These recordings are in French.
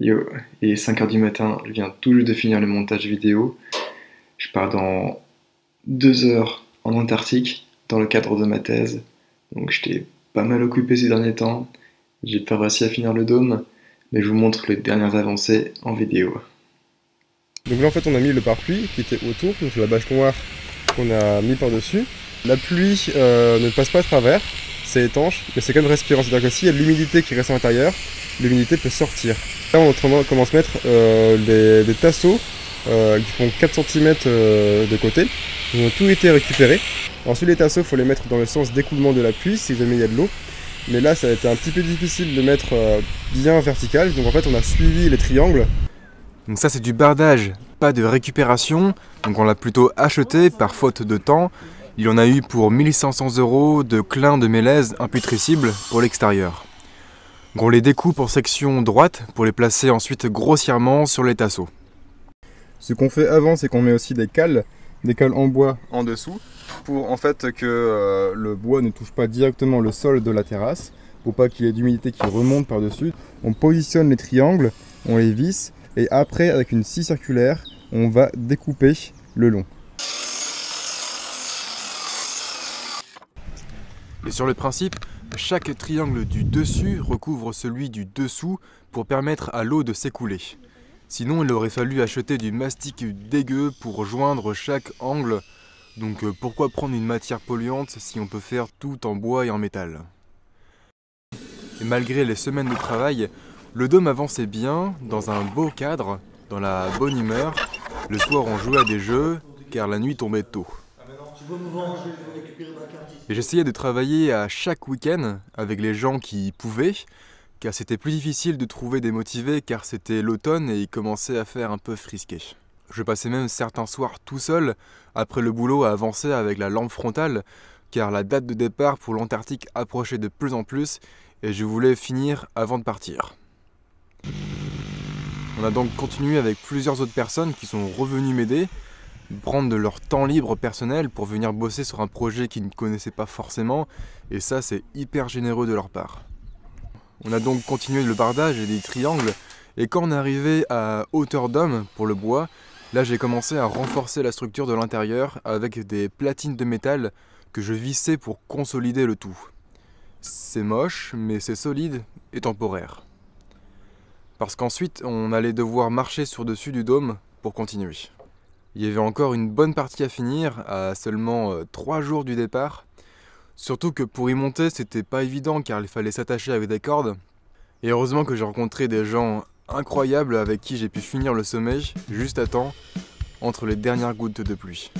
Yo, il est 5 heures du matin, je viens tout juste de finir le montage vidéo. Je pars dans 2 heures en Antarctique dans le cadre de ma thèse. Donc j'étais pas mal occupé ces derniers temps. J'ai pas réussi à finir le dôme, mais je vous montre les dernières avancées en vidéo. Donc là en fait on a mis le pare-pluie qui était autour, donc la bâche noire qu'on a mis par-dessus. La pluie ne passe pas à travers, c'est étanche, mais c'est quand même respirant. C'est-à-dire que s'il y a de l'humidité qui reste à l'intérieur, l'humidité peut sortir. Là on commence à mettre des tasseaux qui font 4 cm de côté. Ils ont tout été récupérés. Ensuite les tasseaux, il faut les mettre dans le sens d'écoulement de la pluie si jamais il y a de l'eau. Mais là ça a été un petit peu difficile de mettre bien vertical, donc en fait on a suivi les triangles. Donc ça c'est du bardage, pas de récupération, donc on l'a plutôt acheté par faute de temps. Il en a eu pour 1500 € de clin de mélèze imputrescible pour l'extérieur. Donc on les découpe en sections droites pour les placer ensuite grossièrement sur les tasseaux. Ce qu'on fait avant, c'est qu'on met aussi des cales en bois en dessous, pour en fait que le bois ne touche pas directement le sol de la terrasse, pour pas qu'il y ait d'humidité qui remonte par-dessus. On positionne les triangles, on les visse, et après, avec une scie circulaire, on va découper le long. Et sur le principe, chaque triangle du dessus recouvre celui du dessous pour permettre à l'eau de s'écouler. Sinon, il aurait fallu acheter du mastic dégueu pour joindre chaque angle. Donc pourquoi prendre une matière polluante si on peut faire tout en bois et en métal? Et malgré les semaines de travail, le dôme avançait bien, dans un beau cadre, dans la bonne humeur. Le soir on jouait à des jeux, car la nuit tombait tôt. Et j'essayais de travailler à chaque week-end avec les gens qui pouvaient, car c'était plus difficile de trouver des motivés car c'était l'automne et il commençait à faire un peu frisqué. Je passais même certains soirs tout seul, après le boulot, à avancer avec la lampe frontale, car la date de départ pour l'Antarctique approchait de plus en plus et je voulais finir avant de partir. On a donc continué avec plusieurs autres personnes qui sont revenues m'aider, prendre de leur temps libre personnel pour venir bosser sur un projet qu'ils ne connaissaient pas forcément, et ça c'est hyper généreux de leur part. On a donc continué le bardage et les triangles, et quand on est arrivé à hauteur d'homme pour le bois, là j'ai commencé à renforcer la structure de l'intérieur avec des platines de métal que je vissais pour consolider le tout. C'est moche, mais c'est solide et temporaire. Parce qu'ensuite, on allait devoir marcher sur dessus du dôme pour continuer. Il y avait encore une bonne partie à finir, à seulement 3 jours du départ. Surtout que pour y monter, c'était pas évident car il fallait s'attacher avec des cordes. Et heureusement que j'ai rencontré des gens incroyables avec qui j'ai pu finir le sommet juste à temps, entre les dernières gouttes de pluie.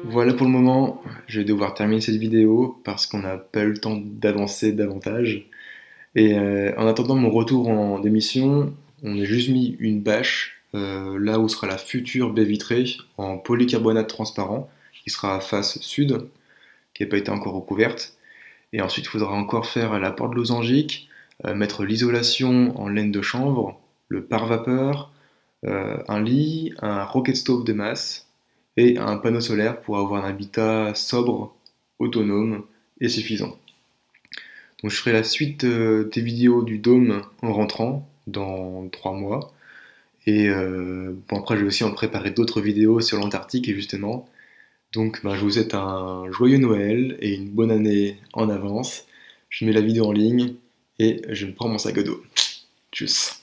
Voilà pour le moment, je vais devoir terminer cette vidéo parce qu'on n'a pas eu le temps d'avancer davantage. Et en attendant mon retour en démission, on a juste mis une bâche là où sera la future baie vitrée en polycarbonate transparent qui sera à face sud, qui n'a pas été encore recouverte. Et ensuite, il faudra encore faire la porte losangique, mettre l'isolation en laine de chanvre, le pare-vapeur, un lit, un rocket stove de masse et un panneau solaire pour avoir un habitat sobre, autonome et suffisant. Donc je ferai la suite des vidéos du dôme en rentrant dans 3 mois. Et bon, après je vais aussi en préparer d'autres vidéos sur l'Antarctique justement. Donc je vous souhaite un joyeux Noël et une bonne année en avance. Je mets la vidéo en ligne et je prends mon sac à dos. Tchuss.